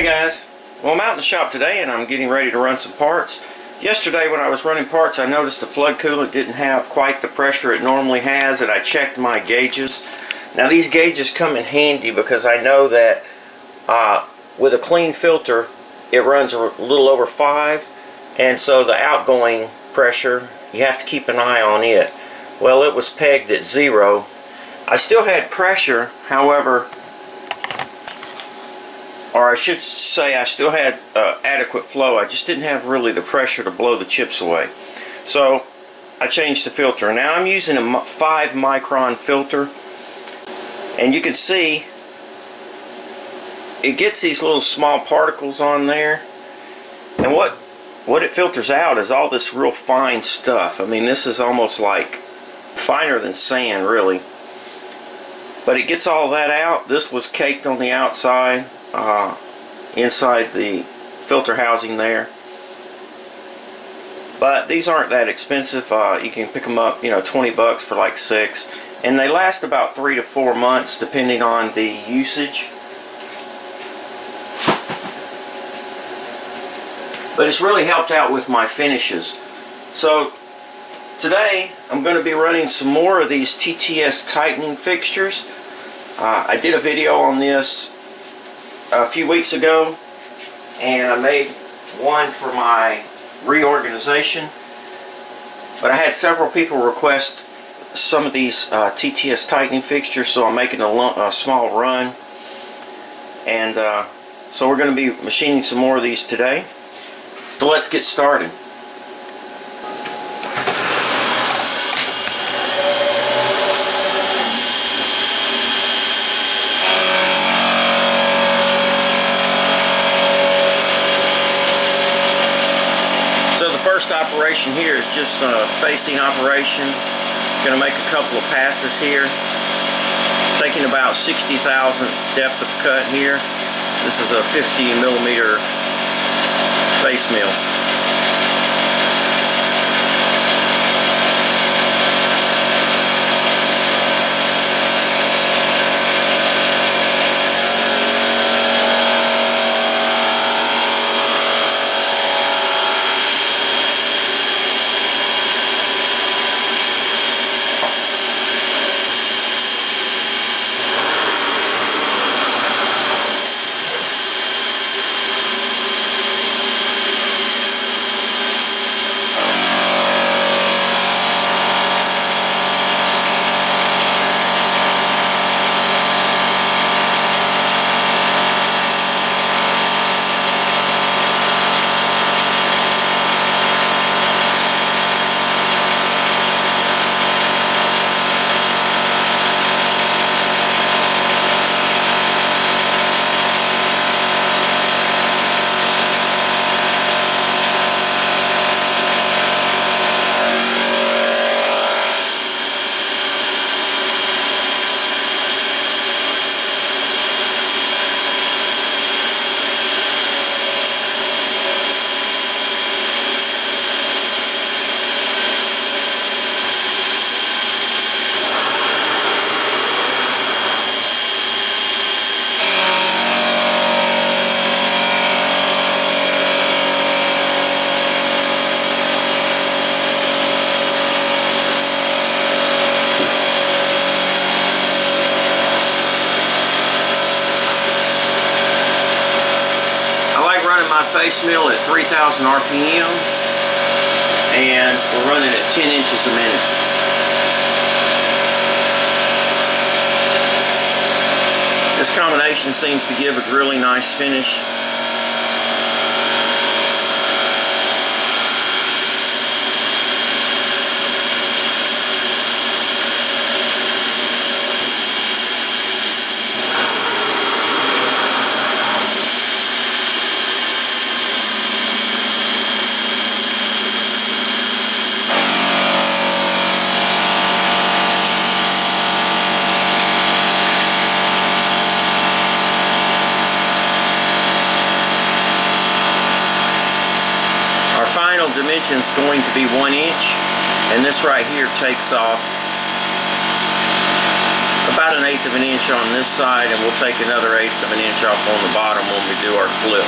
guys, well, I'm out in the shop today and I'm getting ready to run some parts. Yesterday when I was running parts, I noticed the flood coolant didn't have quite the pressure it normally has, and I checked my gauges. Now these gauges come in handy because I know that with a clean filter it runs a little over 5, and so the outgoing pressure, you have to keep an eye on it. Well, it was pegged at 0. I still had pressure, however, or I should say I still had adequate flow. I just didn't have really the pressure to blow the chips away. So I changed the filter. Now I'm using a 5 micron filter, and you can see it gets these little small particles on there, and what it filters out is all this real fine stuff. I mean, this is almost like finer than sand, really. But it gets all that out. This was caked on the outside, inside the filter housing there. But these aren't that expensive. You can pick them up, 20 bucks for like 6, and they last about 3 to 4 months depending on the usage. But it's really helped out with my finishes. So today I'm going to be running some more of these TTS tightening fixtures. I did a video on this a few weeks ago, and I made one for my reorganization, but I had several people request some of these TTS tightening fixtures, so I'm making a small run, and so we're going to be machining some more of these today. So let's get started. So the first operation here is just a facing operation. Going to make a couple of passes here, taking about 60 thousandths depth of cut here. This is a 50 millimeter face mill. Face mill at 3,000 RPM, and we're running at 10 inches a minute. This combination seems to give a really nice finish. Dimension is going to be 1 inch, and this right here takes off about 1/8 of an inch on this side, and we'll take another 1/8 of an inch off on the bottom when we do our flip.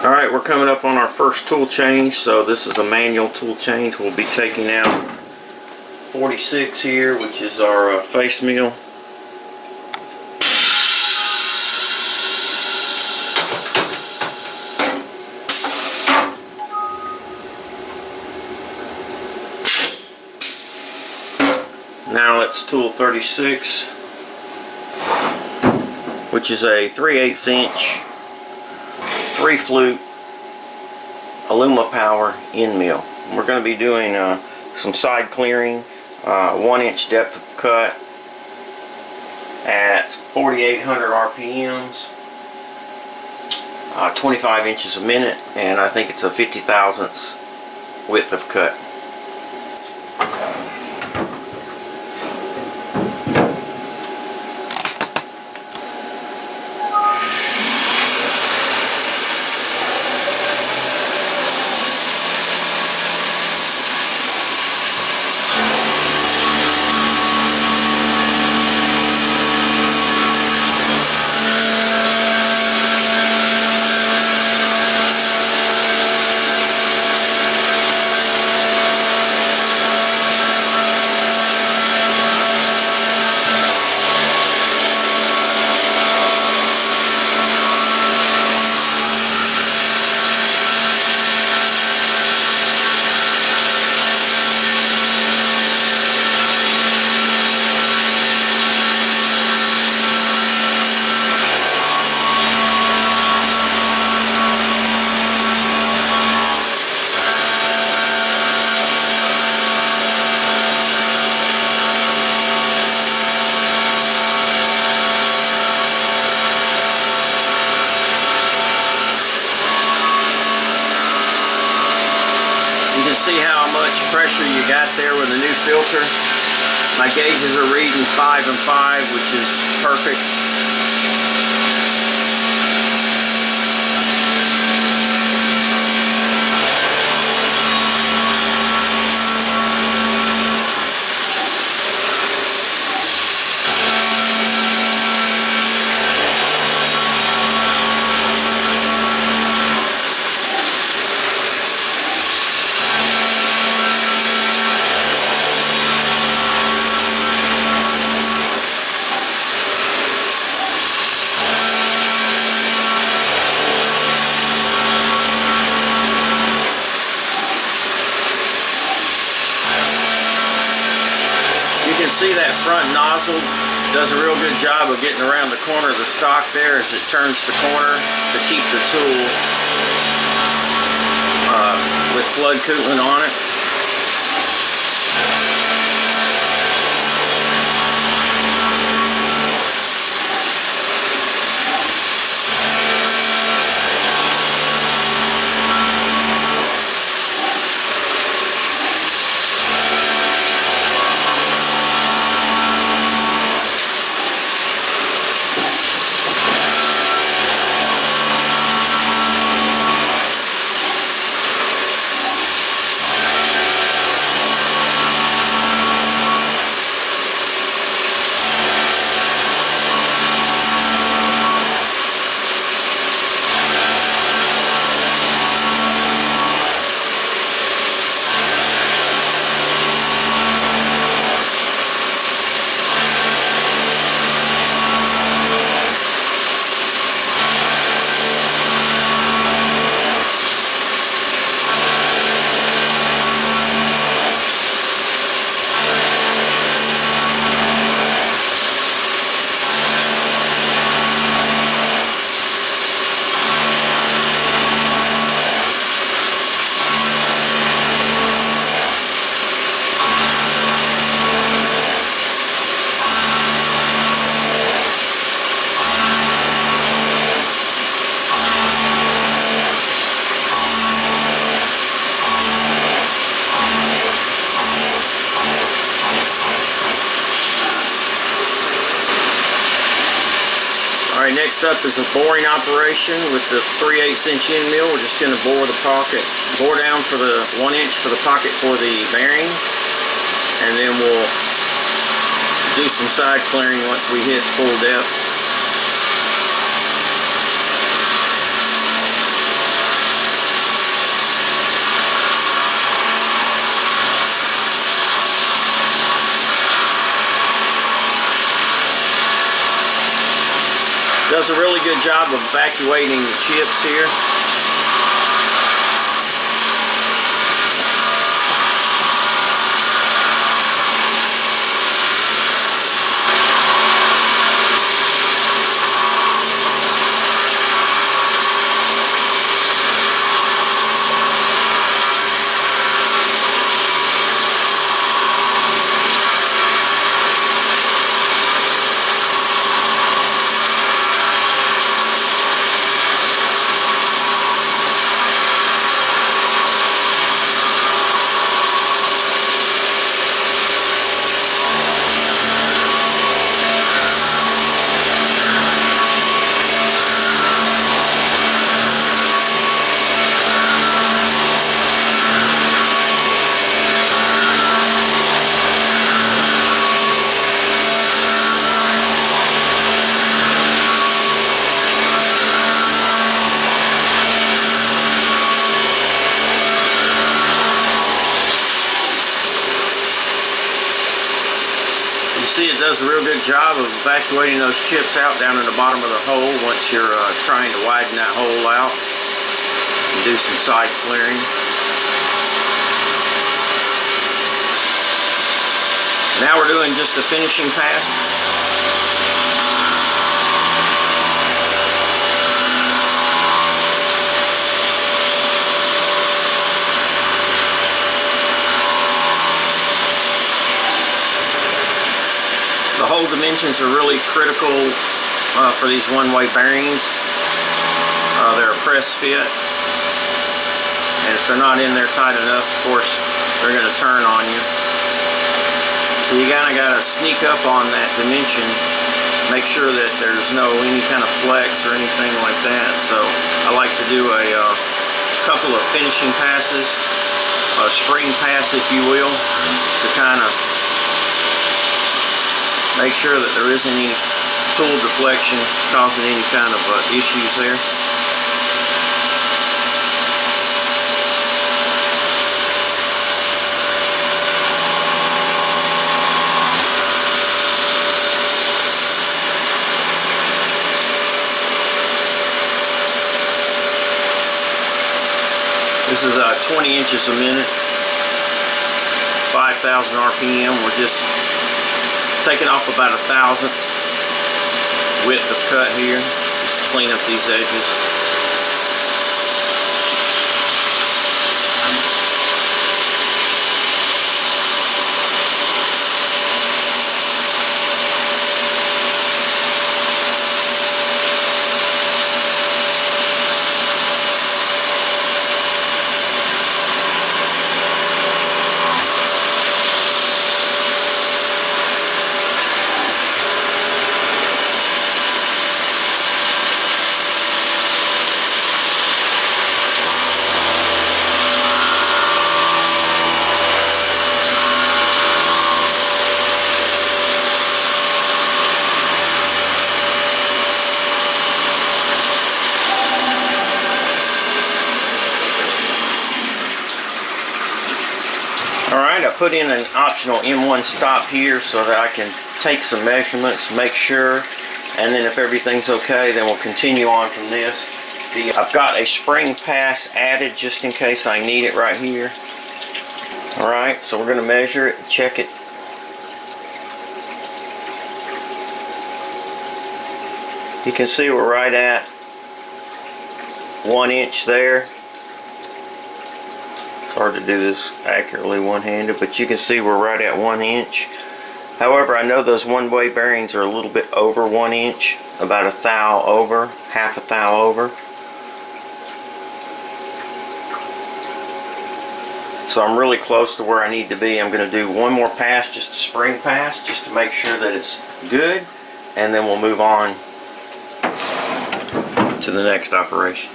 Alright, we're coming up on our first tool change, so this is a manual tool change. We'll be taking out 46 here, which is our face mill. Now let's tool 36, which is a 3/8 inch 3-flute Aluma power end mill. We're going to be doing some side clearing, 1-inch depth of cut at 4,800 RPMs, 25 inches a minute, and I think it's a 50 thousandths width of cut. See how much pressure you got there with the new filter. My gauges are reading 5 and 5, which is perfect. You can see that front nozzle does a real good job of getting around the corner of the stock there as it turns the corner to keep the tool with flood coolant on it. Next up is a boring operation with the 3/8 inch end mill. We're just going to bore the pocket, bore down for the 1 inch for the pocket for the bearing, and then we'll do some side clearing once we hit full depth. Does a really good job of evacuating the chips here. See, it does a real good job of evacuating those chips out down in the bottom of the hole once you're trying to widen that hole out and do some side clearing. Now we're doing just a finishing pass. The hole dimensions are really critical for these one-way bearings. They're a press fit, and if they're not in there tight enough, of course, they're going to turn on you. So you kind of got to sneak up on that dimension, make sure that there's any kind of flex or anything like that. So I like to do a couple of finishing passes, a spring pass if you will, to kind of make sure that there isn't any tool deflection causing any kind of issues there. This is 20 inches a minute, 5,000 RPM. We're just taking off about 1,000th width of cut here, just to clean up these edges. Alright, I put in an optional M1 stop here so that I can take some measurements, make sure, and then if everything's okay, then we'll continue on from this. I've got a spring pass added just in case I need it right here. Alright, so we're going to measure it and check it. You can see we're right at 1 inch there. It's hard to do this accurately one-handed, but you can see we're right at 1 inch. However, I know those one-way bearings are a little bit over 1 inch, about a thou over, half a thou over. So I'm really close to where I need to be. I'm going to do one more pass, just a spring pass, just to make sure that it's good, and then we'll move on to the next operation.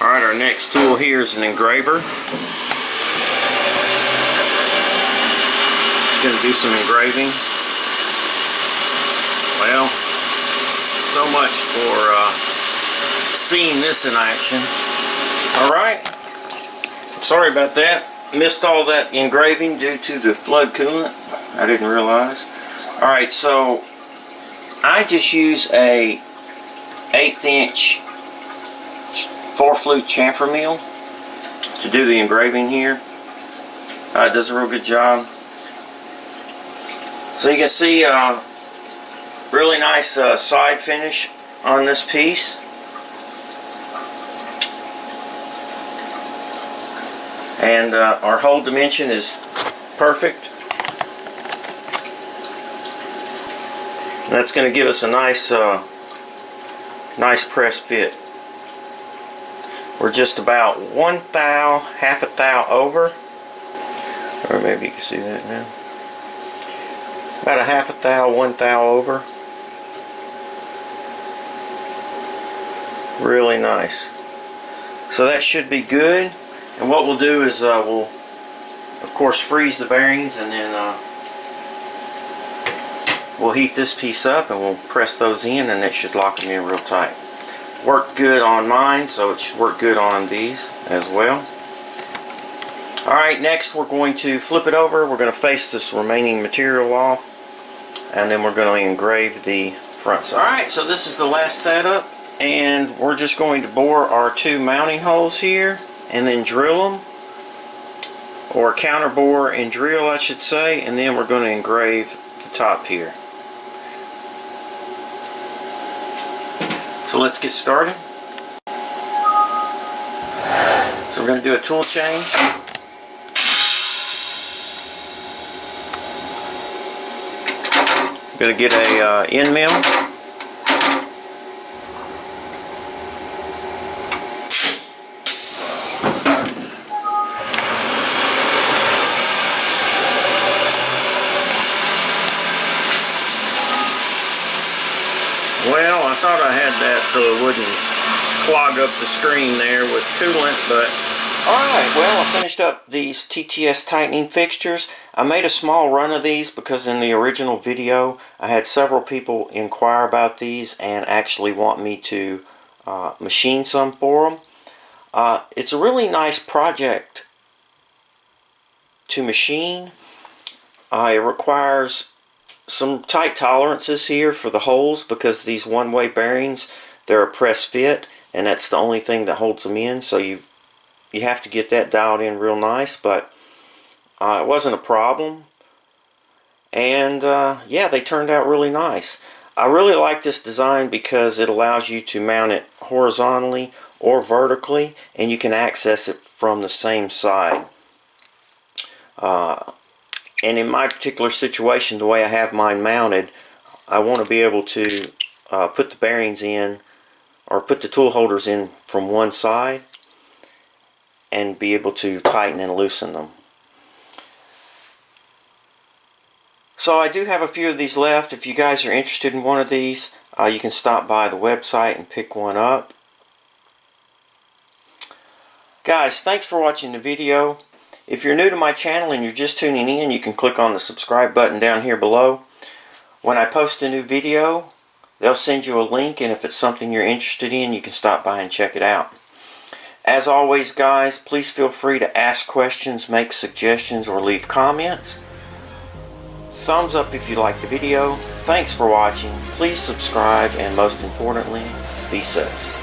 Alright, our next tool here is an engraver. Just going to do some engraving. Well, so much for seeing this in action. Alright, sorry about that. Missed all that engraving due to the flood coolant. I didn't realize. Alright, so I just use a 1/8 inch 4-flute chamfer mill to do the engraving here. It does a real good job. So you can see really nice side finish on this piece. And our hole dimension is perfect. And that's going to give us a nice nice press fit. We're just about 1 thou, half a thou over, or maybe you can see that now. About a half a thou, 1 thou over. Really nice. So that should be good. And what we'll do is we'll, of course, freeze the bearings, and then we'll heat this piece up and we'll press those in, and it should lock them in real tight. Worked good on mine, so it should work good on these as well. Alright, next we're going to flip it over. We're going to face this remaining material off, and then we're going to engrave the front side. Alright, so this is the last setup, and we're just going to bore our 2 mounting holes here and then drill them, or counter bore and drill I should say, and then we're going to engrave the top here. So let's get started. So we're going to do a tool change. Going to get a end mill. Well, I thought I had that so it wouldn't clog up the screen there with coolant, but alright, well, I finished up these TTS tightening fixtures. I made a small run of these because in the original video I had several people inquire about these and actually want me to machine some for them. It's a really nice project to machine. It requires some tight tolerances here for the holes because these one-way bearings, they're a press fit, and that's the only thing that holds them in, so you have to get that dialed in real nice, but it wasn't a problem. And yeah, they turned out really nice. I really like this design because it allows you to mount it horizontally or vertically, and you can access it from the same side. And in my particular situation, the way I have mine mounted, I want to be able to put the bearings in, or put the tool holders in from one side, and be able to tighten and loosen them. So I do have a few of these left. If you guys are interested in one of these, you can stop by the website and pick one up. Guys, thanks for watching the video. If you're new to my channel and you're just tuning in, you can click on the subscribe button down here below. When I post a new video, they'll send you a link, and if it's something you're interested in, you can stop by and check it out. As always, guys, please feel free to ask questions, make suggestions, or leave comments. Thumbs up if you like the video. Thanks for watching. Please subscribe, and most importantly, be safe.